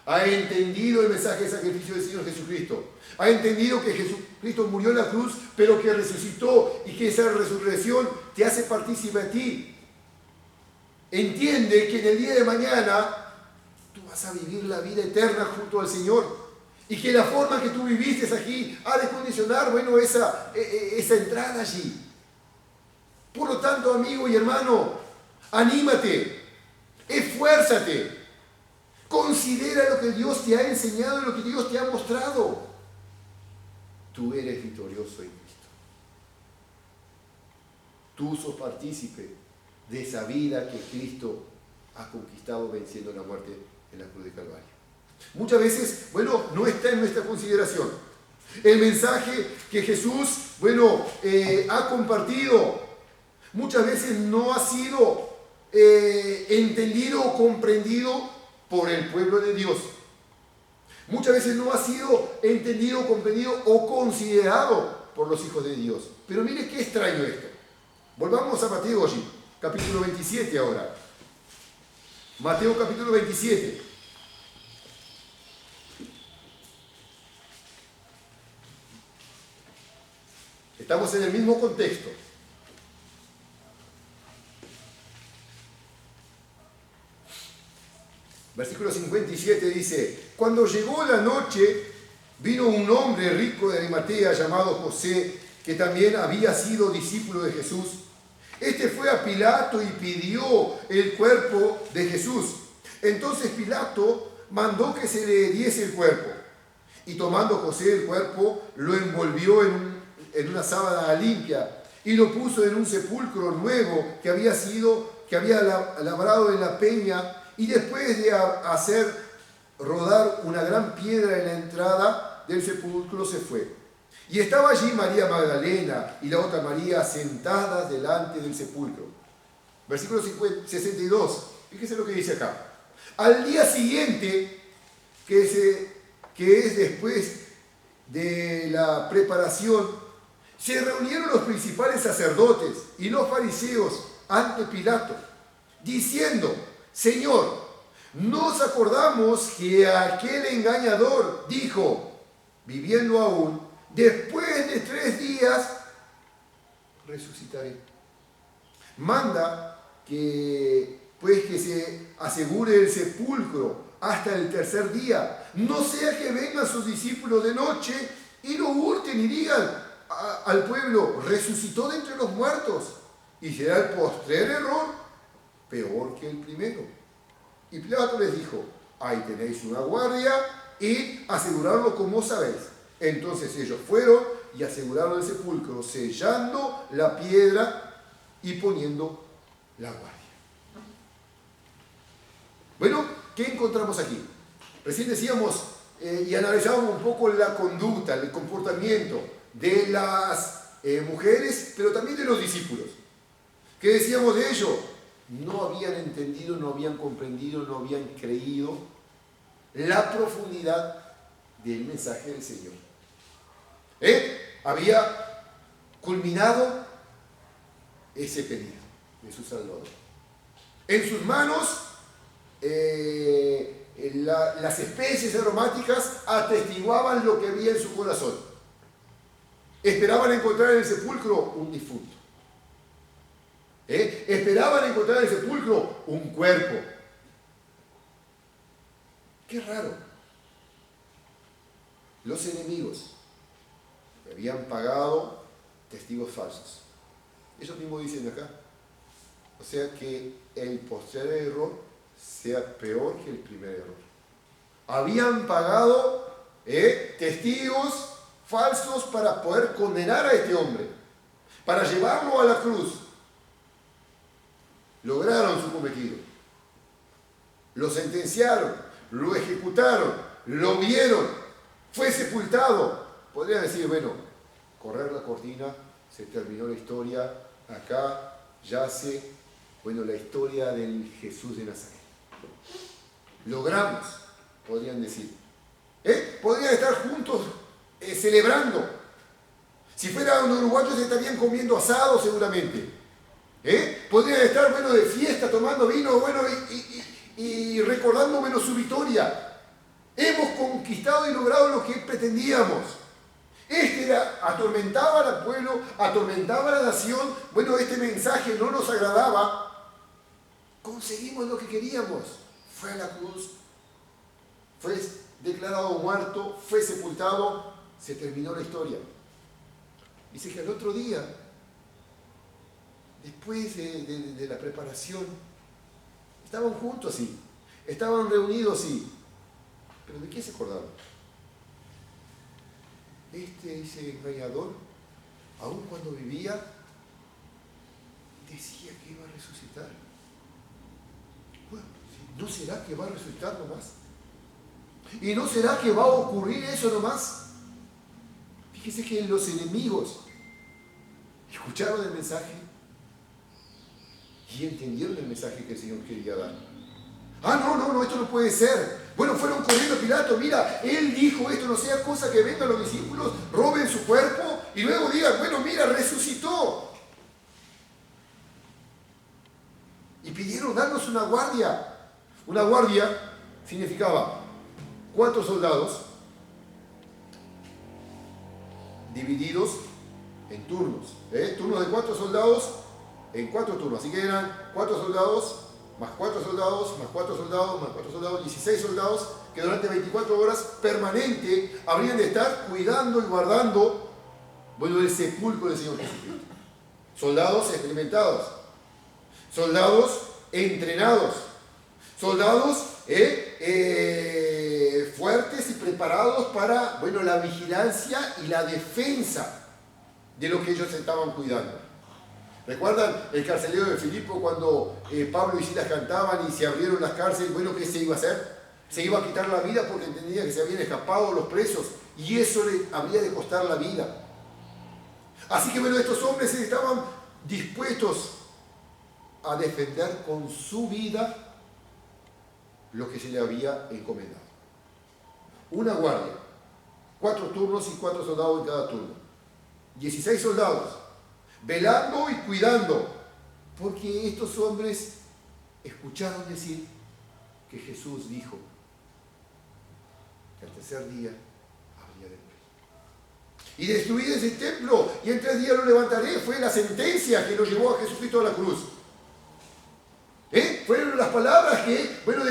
ha entendido el mensaje de sacrificio del Señor Jesucristo, ha entendido que Jesucristo murió en la cruz, pero que resucitó y que esa resurrección te hace partícipe a ti. Entiende que en el día de mañana tú vas a vivir la vida eterna junto al Señor y que la forma que tú viviste aquí ha de condicionar, esa entrada allí. Por lo tanto, amigo y hermano, anímate, esfuérzate, considera lo que Dios te ha enseñado y lo que Dios te ha mostrado. Tú eres victorioso en Cristo. Tú sos partícipe de esa vida que Cristo ha conquistado venciendo la muerte en la cruz de Calvario. Muchas veces, no está en nuestra consideración. El mensaje que Jesús, ha compartido, muchas veces no ha sido entendido o comprendido por el pueblo de Dios. Muchas veces no ha sido entendido, comprendido o considerado por los hijos de Dios. Pero mire qué extraño esto. Volvamos a Mateo allí, capítulo 27 ahora. Mateo capítulo 27. Estamos en el mismo contexto. Versículo 57 dice: cuando llegó la noche, vino un hombre rico de Arimatea llamado José, que también había sido discípulo de Jesús. Este fue a Pilato y pidió el cuerpo de Jesús. Entonces Pilato mandó que se le diese el cuerpo. Y tomando José el cuerpo, lo envolvió en una sábana limpia y lo puso en un sepulcro nuevo que había labrado en la peña. Y después de hacer rodar una gran piedra en la entrada del sepulcro, se fue. Y estaba allí María Magdalena y la otra María sentadas delante del sepulcro. Versículo 62. Fíjese lo que dice acá. Al día siguiente, que es después de la preparación, se reunieron los principales sacerdotes y los fariseos ante Pilato, diciendo: Señor, nos acordamos que aquel engañador dijo, viviendo aún, después de 3 días resucitaré. Manda que se asegure el sepulcro hasta el 3er día, no sea que vengan sus discípulos de noche y lo hurten y digan al pueblo: resucitó de entre los muertos, y será el postrer error peor que el primero. Y Pilato les dijo: ahí tenéis una guardia, y asegurarlo como sabéis. Entonces ellos fueron y aseguraron el sepulcro, sellando la piedra y poniendo la guardia. Bueno, ¿qué encontramos aquí? Recién decíamos y analizábamos un poco la conducta, el comportamiento de las mujeres, pero también de los discípulos. ¿Qué decíamos de ello? No habían entendido, no habían comprendido, no habían creído la profundidad del mensaje del Señor. Había culminado ese pedido de su Salvador. En sus manos, las especies aromáticas atestiguaban lo que había en su corazón. Esperaban encontrar en el sepulcro un difunto. Esperaban encontrar en el sepulcro un cuerpo. Qué raro. Los enemigos habían pagado testigos falsos. Ellos mismos dicen acá. O sea que el postrer error sea peor que el primer error. Habían pagado testigos falsos para poder condenar a este hombre, para llevarlo a la cruz. Lograron su cometido. Lo sentenciaron, lo ejecutaron, lo vieron, fue sepultado. Podría decir, correr la cortina, se terminó la historia, acá yace, la historia del Jesús de Nazaret. Logramos, podrían decir. Podrían estar juntos celebrando. Si fueran uruguayos estarían comiendo asado seguramente. Podrían estar, bueno, de fiesta, tomando vino, bueno, y recordando, bueno, su victoria. Hemos conquistado y logrado lo que pretendíamos. Atormentaba al pueblo, atormentaba a la nación. Bueno, este mensaje no nos agradaba. Conseguimos lo que queríamos. Fue a la cruz, fue declarado muerto, fue sepultado, se terminó la historia. Dice que al otro día, después de la preparación, estaban juntos, sí, estaban reunidos, sí, pero ¿de qué se acordaron? Ese engañador, aun cuando vivía, decía que iba a resucitar. Bueno, ¿no será que va a resucitar nomás? ¿Y no será que va a ocurrir eso nomás? Fíjese que los enemigos escucharon el mensaje y entendieron el mensaje que el Señor quería dar. No, esto no puede ser. Bueno, fueron corriendo a Pilato, mira, él dijo esto, no sea cosa que vengan los discípulos, roben su cuerpo y luego digan, bueno, mira, resucitó. Y pidieron darnos una guardia. Una guardia significaba 4 soldados divididos en turnos. Turnos de 4 soldados en 4 turnos. Así que eran 4 soldados, más 4 soldados, más 4 soldados, más 4 soldados, 16 soldados que durante 24 horas permanente habrían de estar cuidando y guardando, bueno, el sepulcro del Señor Jesucristo. Soldados experimentados, soldados entrenados, soldados fuertes y preparados para, bueno, la vigilancia y la defensa de lo que ellos estaban cuidando. ¿Recuerdan el carcelero de Filipo cuando Pablo y Silas cantaban y se abrieron las cárceles? Bueno, ¿qué se iba a hacer? Se iba a quitar la vida porque entendía que se habían escapado los presos y eso le habría de costar la vida. Así que bueno, estos hombres estaban dispuestos a defender con su vida lo que se le había encomendado. Una guardia, 4 turnos y 4 soldados en cada turno. 16 soldados, velando y cuidando, porque estos hombres escucharon decir que Jesús dijo que al tercer día habría de morir. Y destruir ese templo, y en 3 días lo levantaré, fue la sentencia que lo llevó a Jesucristo a la cruz. Fueron las palabras que, bueno,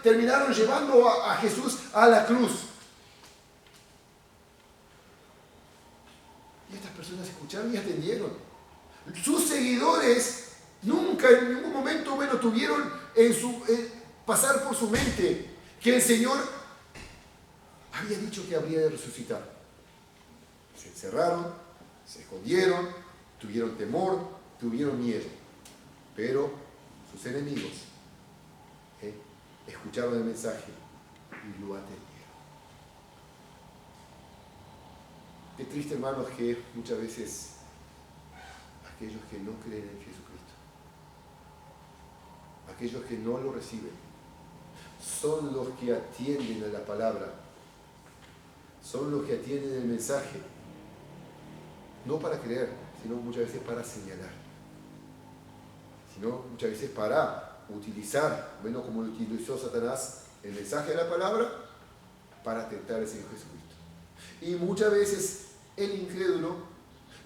terminaron llevando a Jesús a la cruz. Y estas personas escucharon y atendieron. Sus seguidores nunca en ningún momento, bueno, tuvieron pasar por su mente que el Señor había dicho que habría de resucitar. Se encerraron, se escondieron, tuvieron temor, tuvieron miedo. Pero sus enemigos escucharon el mensaje y lo atendieron. Qué triste, hermanos, que muchas veces aquellos que no creen en Jesucristo, aquellos que no lo reciben, son los que atienden a la palabra, son los que atienden el mensaje, no para creer, sino muchas veces para señalar, sino muchas veces para utilizar, bueno, como lo utilizó Satanás, el mensaje de la palabra para tentar al Señor Jesucristo. Y muchas veces el incrédulo,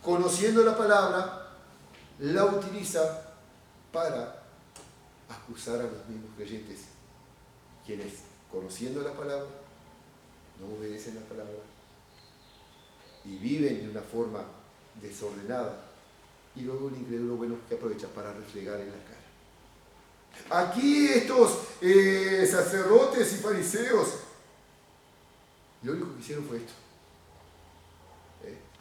conociendo la palabra, la utiliza para acusar a los mismos creyentes, quienes, conociendo la palabra, no obedecen la palabra y viven de una forma desordenada. Y luego el incrédulo, bueno, que aprovecha para refregar en la cara. Aquí estos sacerdotes y fariseos, lo único que hicieron fue esto.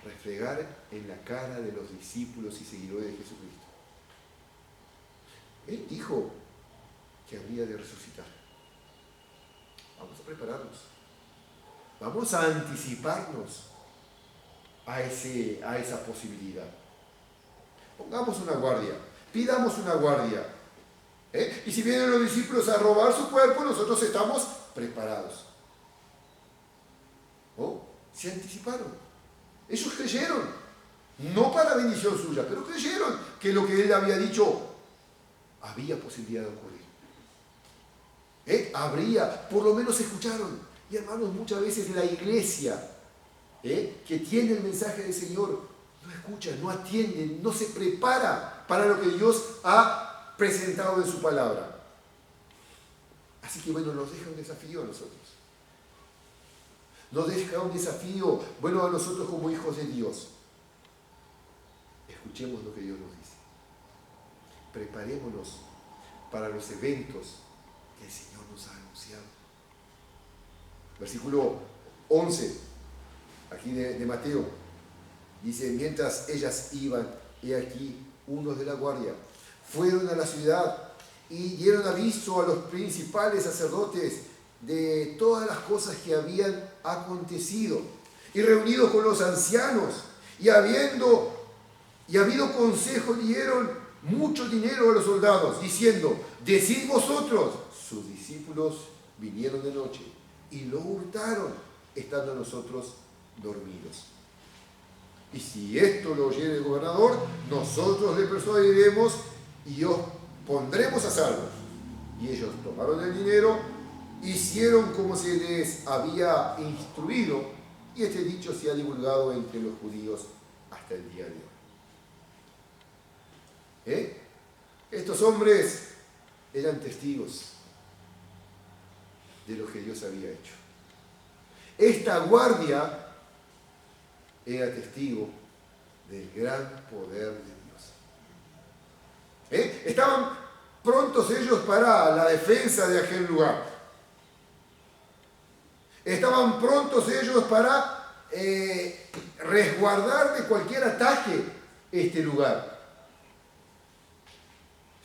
Refregar en la cara de los discípulos y seguidores de Jesucristo. Él dijo que habría de resucitar. Vamos a prepararnos. Vamos a anticiparnos a esa posibilidad. Pongamos una guardia, pidamos una guardia. Y si vienen los discípulos a robar su cuerpo, nosotros estamos preparados. Se anticiparon. Ellos creyeron. no para bendición suya, pero creyeron que lo que él había dicho había posibilidad de ocurrir. Habría, por lo menos escucharon. Y hermanos, muchas veces la iglesia que tiene el mensaje del Señor no escucha, no atiende, no se prepara para lo que Dios ha presentado en su palabra. Así que bueno, nos deja un desafío a nosotros. Nos deja un desafío, bueno, a nosotros como hijos de Dios. Escuchemos lo que Dios nos dice. Preparémonos para los eventos que el Señor nos ha anunciado. Versículo 11, aquí de Mateo, dice: mientras ellas iban, he aquí, unos de la guardia fueron a la ciudad y dieron aviso a los principales sacerdotes de todas las cosas que habían acontecido. Y reunidos con los ancianos, y habido consejo, dieron mucho dinero a los soldados, diciendo: decid vosotros, sus discípulos vinieron de noche y lo hurtaron, estando nosotros dormidos. Y si esto lo oyere el gobernador, nosotros le persuadiremos y os pondremos a salvo. Y ellos tomaron el dinero, hicieron como se les había instruido, y este dicho se ha divulgado entre los judíos hasta el día de hoy. Estos hombres eran testigos de lo que Dios había hecho. Esta guardia era testigo del gran poder de Dios. Estaban prontos ellos para la defensa de aquel lugar. Estaban prontos ellos para resguardar de cualquier ataque este lugar.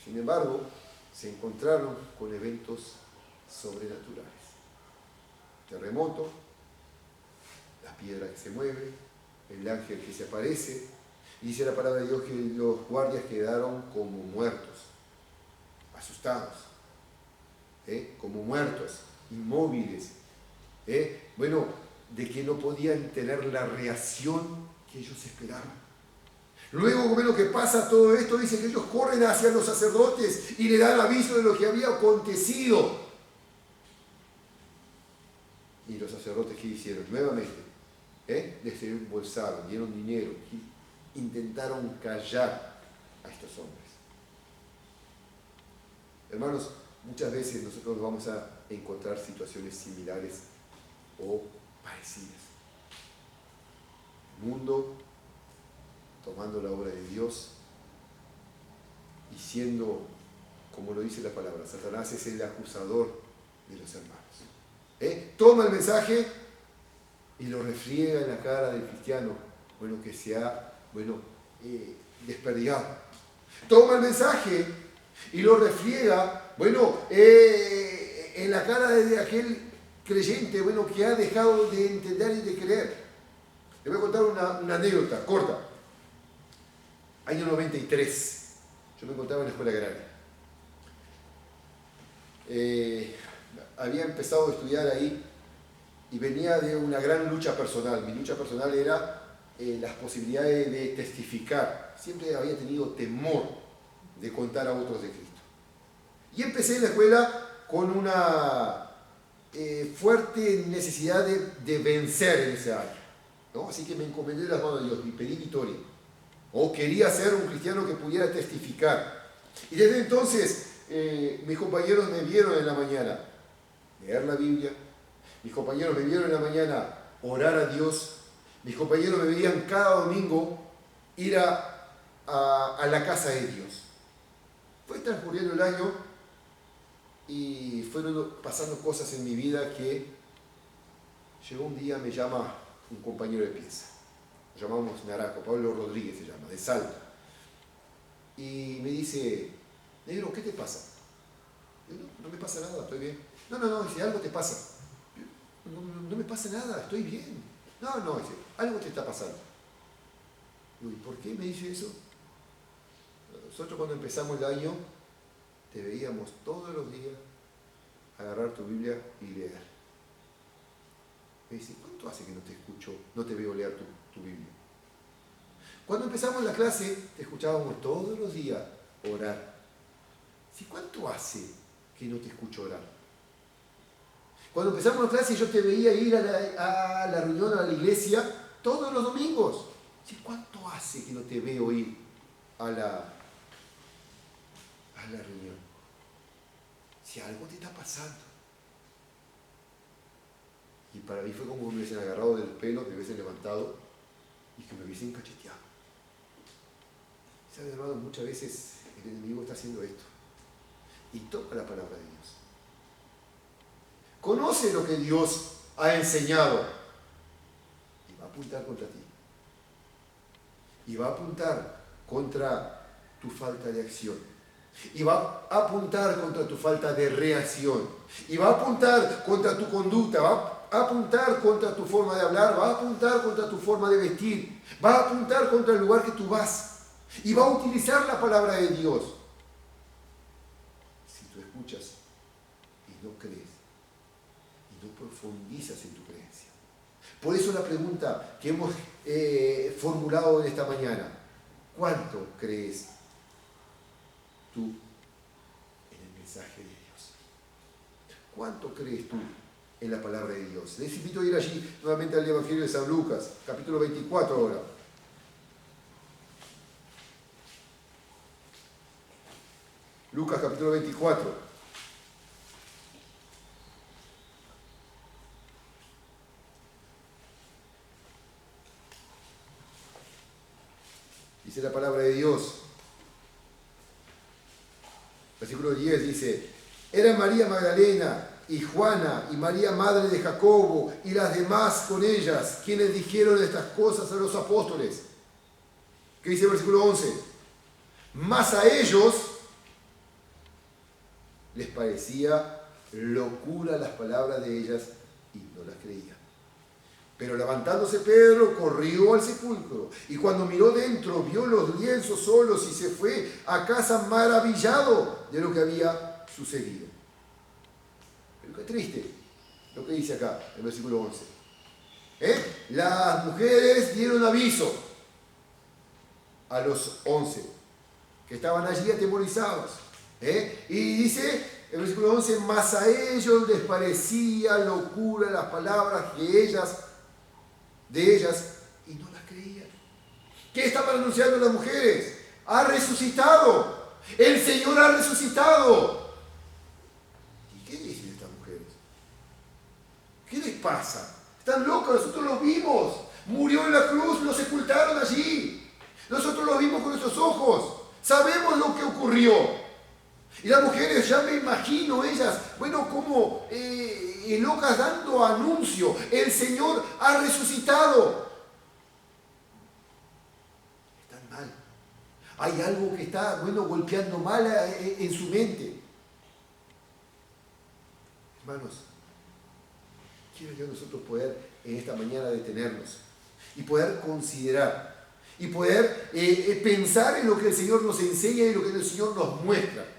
Sin embargo, se encontraron con eventos sobrenaturales. Terremoto, la piedra que se mueve, el ángel que se aparece. Dice la palabra de Dios que los guardias quedaron como muertos, asustados, como muertos, inmóviles. Bueno, de que no podían tener la reacción que ellos esperaban. Luego, bueno, que pasa todo esto, dice que ellos corren hacia los sacerdotes y le dan aviso de lo que había acontecido. Y los sacerdotes, ¿qué hicieron? Nuevamente, desembolsaron, dieron dinero, intentaron callar a estos hombres. Hermanos, muchas veces nosotros vamos a encontrar situaciones similares o parecidas. El mundo tomando la obra de Dios y siendo, como lo dice la palabra, Satanás es el acusador de los hermanos. Toma el mensaje y lo refriega en la cara del cristiano, bueno, que se ha, desperdigado. Toma el mensaje y lo refriega, en la cara de aquel creyente, que ha dejado de entender y de creer. Le voy a contar una anécdota corta. Año 93, yo me encontraba en la escuela agraria. Había empezado a estudiar ahí y venía de una gran lucha personal. Mi lucha personal era las posibilidades de testificar. Siempre había tenido temor de contar a otros de Cristo. Y empecé en la escuela con una fuerte necesidad de vencer en ese año, ¿no? Así que me encomendé las manos de Dios y pedí victoria. Quería ser un cristiano que pudiera testificar. Y desde entonces mis compañeros me vieron en la mañana leer la Biblia, mis compañeros me vieron en la mañana orar a Dios, mis compañeros me veían cada domingo ir a la casa de Dios. Fue transcurriendo el año y fueron pasando cosas en mi vida que llegó un día, me llama un compañero de pieza. Lo llamamos Naraco, Pablo Rodríguez se llama, de Salta. Y me dice: negro, ¿qué te pasa? Yo, no me pasa nada, estoy bien. No, dice, algo te pasa. No me pasa nada, estoy bien. No, dice, algo te está pasando. Digo, ¿y por qué me dice eso? Nosotros cuando empezamos el año te veíamos todos los días agarrar tu Biblia y leer. Me dice, ¿cuánto hace que no te escucho, no te veo leer tu Biblia? Cuando empezamos la clase, te escuchábamos todos los días orar. ¿Sí, cuánto hace que no te escucho orar? Cuando empezamos la clase, yo te veía ir a la reunión, a la iglesia, todos los domingos. ¿Sí, cuánto hace que no te veo ir a la reunión? Si algo te está pasando. Y para mí fue como que me hubiesen agarrado del pelo, me hubiesen levantado y que me hubiesen cacheteado. ¿Saben, hermano? Muchas veces el enemigo está haciendo esto. Y toca la palabra de Dios. Conoce lo que Dios ha enseñado. Y va a apuntar contra ti. Y va a apuntar contra tu falta de acción. Y va a apuntar contra tu falta de reacción. Y va a apuntar contra tu conducta. Va a apuntar contra tu forma de hablar. Va a apuntar contra tu forma de vestir. Va a apuntar contra el lugar que tú vas. Y va a utilizar la palabra de Dios. Si tú escuchas y no crees y no profundizas en tu creencia. Por eso la pregunta que hemos formulado en esta mañana: ¿cuánto crees tú en el mensaje de Dios? ¿Cuánto crees tú en la palabra de Dios? Les invito a ir allí nuevamente al Evangelio de San Lucas, capítulo 24 ahora. Lucas capítulo 24. Dice la palabra de Dios. Versículo 10 dice: era María Magdalena y Juana y María madre de Jacobo y las demás con ellas quienes dijeron estas cosas a los apóstoles. ¿Qué dice el versículo 11? Mas a ellos les parecía locura las palabras de ellas y no las creían. Pero levantándose Pedro, corrió al sepulcro, y cuando miró dentro, vio los lienzos solos y se fue a casa maravillado de lo que había sucedido. Pero qué triste lo que dice acá, en el versículo 11. Las mujeres dieron aviso a los 11, que estaban allí atemorizados. Y dice el versículo 11: mas a ellos les parecía locura las palabras de ellas y no las creían. ¿Qué estaban anunciando las mujeres? Ha resucitado, el Señor ha resucitado. ¿Y qué dicen estas mujeres? ¿Qué les pasa? Están locos, nosotros los vimos, murió en la cruz, lo sepultaron allí, nosotros lo vimos con nuestros ojos, sabemos lo que ocurrió. Y las mujeres, ya me imagino ellas, bueno, como locas dando anuncio: el Señor ha resucitado. Están mal. Hay algo que está, bueno, golpeando mal en su mente. Hermanos, quiero yo nosotros poder en esta mañana detenernos y poder considerar y poder pensar en lo que el Señor nos enseña y lo que el Señor nos muestra.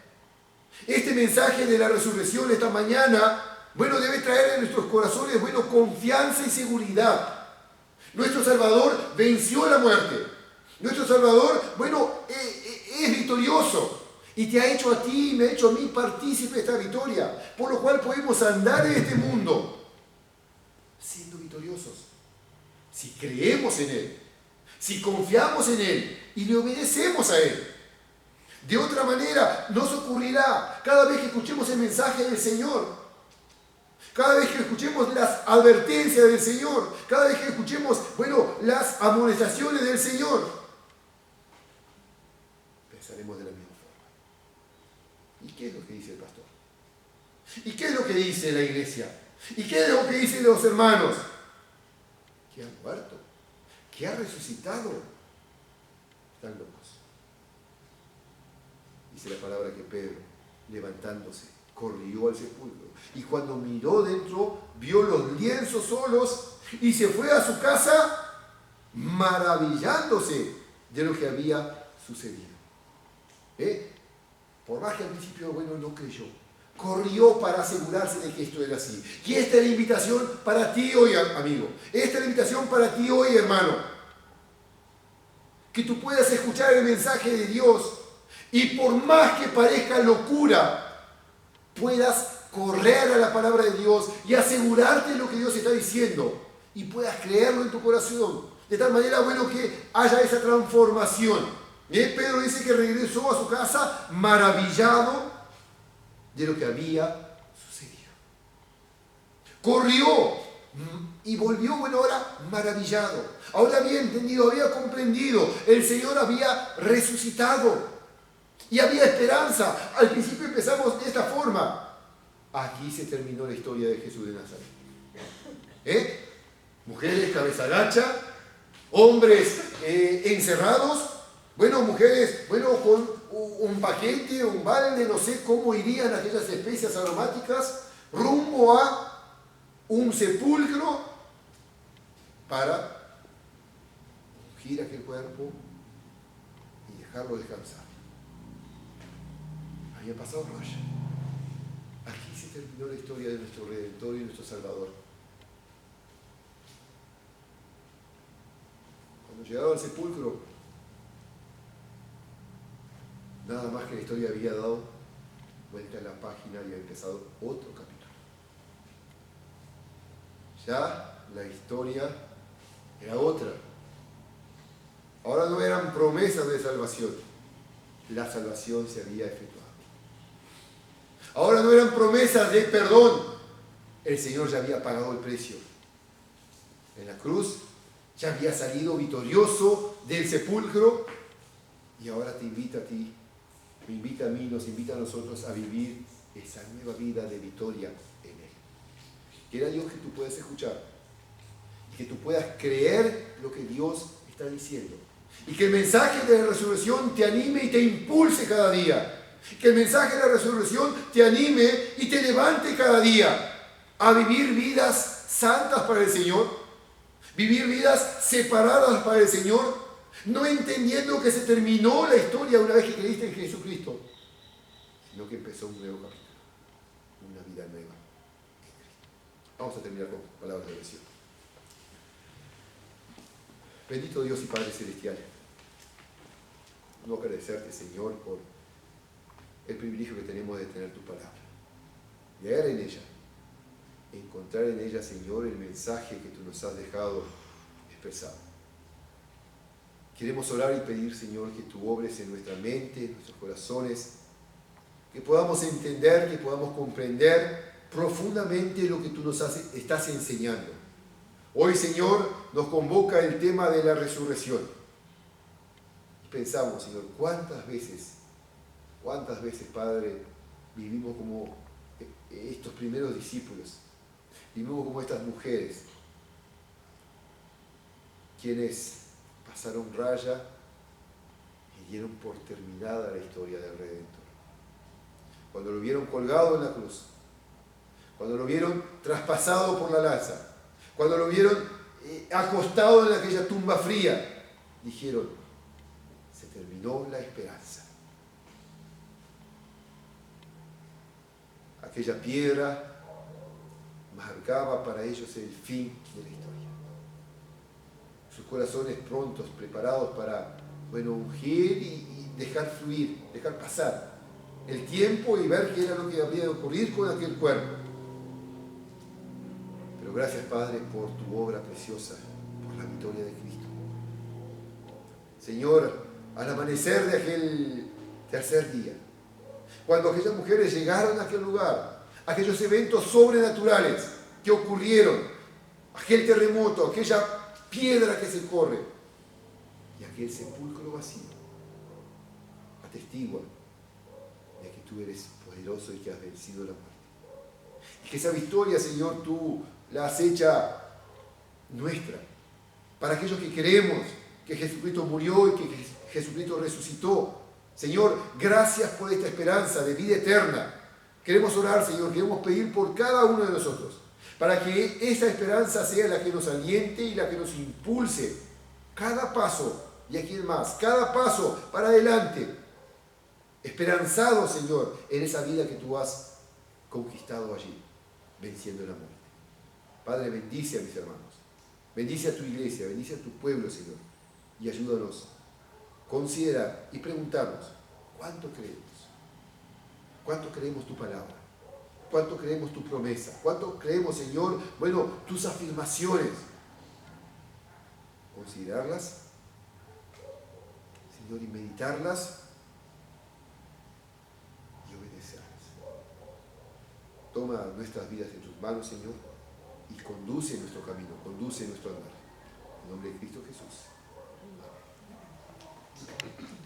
Este mensaje de la resurrección esta mañana, bueno, debe traer en nuestros corazones, bueno, confianza y seguridad. Nuestro Salvador venció la muerte. Nuestro Salvador, bueno, es victorioso. Y te ha hecho a ti y me ha hecho a mí partícipe de esta victoria. Por lo cual podemos andar en este mundo siendo victoriosos. Si creemos en Él, si confiamos en Él y le obedecemos a Él. De otra manera, nos ocurrirá cada vez que escuchemos el mensaje del Señor, cada vez que escuchemos las advertencias del Señor, cada vez que escuchemos, bueno, las amonestaciones del Señor, pensaremos de la misma forma. ¿Y qué es lo que dice el pastor? ¿Y qué es lo que dice la iglesia? ¿Y qué es lo que dicen los hermanos? Que ha muerto, que ha resucitado. Están locos. Dice la palabra que Pedro, levantándose, corrió al sepulcro. Y cuando miró dentro, vio los lienzos solos y se fue a su casa maravillándose de lo que había sucedido. Por más que al principio, bueno, no creyó, corrió para asegurarse de que esto era así. Y esta es la invitación para ti hoy, amigo. Esta es la invitación para ti hoy, hermano. que tú puedas escuchar el mensaje de Dios y por más que parezca locura, puedas correr a la palabra de Dios y asegurarte de lo que Dios está diciendo y puedas creerlo en tu corazón. De tal manera, bueno, que haya esa transformación. Pedro dice que regresó a su casa maravillado de lo que había sucedido. Corrió y volvió, bueno, ahora maravillado. Ahora había entendido, había comprendido. El Señor había resucitado y había esperanza. Al principio empezamos de esta forma. Aquí se terminó la historia de Jesús de Nazaret. Mujeres cabeza gacha, hombres encerrados, bueno, mujeres, bueno, con un paquete, un balde, no sé cómo irían aquellas especias aromáticas, rumbo a un sepulcro para ungir aquel cuerpo y dejarlo descansar. Había pasado raya. Aquí se terminó la historia de nuestro Redentor y nuestro Salvador. Cuando llegaba al sepulcro, nada más que la historia había dado vuelta a la página y había empezado otro capítulo. Ya la historia era otra. Ahora no eran promesas de salvación, la salvación se había efectuado. Ahora no eran promesas de perdón, el Señor ya había pagado el precio. En la cruz ya había salido victorioso del sepulcro y ahora te invita a ti, me invita a mí, nos invita a nosotros a vivir esa nueva vida de victoria en Él. Quiera Dios que tú puedas escuchar y que tú puedas creer lo que Dios está diciendo y que el mensaje de la resurrección te anime y te impulse cada día. Que el mensaje de la resurrección te anime y te levante cada día a vivir vidas santas para el Señor, vivir vidas separadas para el Señor, no entendiendo que se terminó la historia una vez que creíste en Jesucristo, sino que empezó un nuevo capítulo, una vida nueva. Vamos a terminar con palabras de oración. Bendito Dios y Padre Celestial, no agradecerte, Señor, por el privilegio que tenemos de tener tu palabra, leer en ella, encontrar en ella, Señor, el mensaje que tú nos has dejado expresado. Queremos orar y pedir, Señor, que tú obres en nuestra mente, en nuestros corazones, que podamos entender, que podamos comprender profundamente lo que tú nos estás enseñando. Hoy, Señor, nos convoca el tema de la resurrección. Pensamos, Señor, ¿cuántas veces, Padre, vivimos como estos primeros discípulos? Vivimos como estas mujeres, quienes pasaron raya y dieron por terminada la historia del Redentor. Cuando lo vieron colgado en la cruz, cuando lo vieron traspasado por la lanza, cuando lo vieron acostado en aquella tumba fría, dijeron, se terminó la esperanza. Aquella piedra marcaba para ellos el fin de la historia. Sus corazones prontos, preparados para, ungir y dejar fluir, dejar pasar el tiempo y ver qué era lo que habría de ocurrir con aquel cuerpo. Pero gracias, Padre, por tu obra preciosa, por la victoria de Cristo. Señor, al amanecer de aquel tercer día, cuando aquellas mujeres llegaron a aquel lugar, aquellos eventos sobrenaturales que ocurrieron, aquel terremoto, aquella piedra que se corre y aquel sepulcro vacío, atestigua de que tú eres poderoso y que has vencido la muerte. Y que esa victoria, Señor, tú la has hecha nuestra, para aquellos que creemos que Jesucristo murió y que Jesucristo resucitó. Señor, gracias por esta esperanza de vida eterna. Queremos orar, Señor, queremos pedir por cada uno de nosotros, para que esa esperanza sea la que nos aliente y la que nos impulse cada paso, y aquí en más, cada paso para adelante, esperanzado, Señor, en esa vida que tú has conquistado allí, venciendo la muerte. Padre, bendice a mis hermanos, bendice a tu iglesia, bendice a tu pueblo, Señor, y ayúdanos considerar y preguntarnos, ¿cuánto creemos? ¿Cuánto creemos tu palabra? ¿Cuánto creemos tu promesa? ¿Cuánto creemos, Señor, bueno, tus afirmaciones? Considerarlas, Señor, y meditarlas y obedecerlas. Toma nuestras vidas en tus manos, Señor, y conduce nuestro camino, conduce nuestro andar. En nombre de Cristo Jesús. Amén.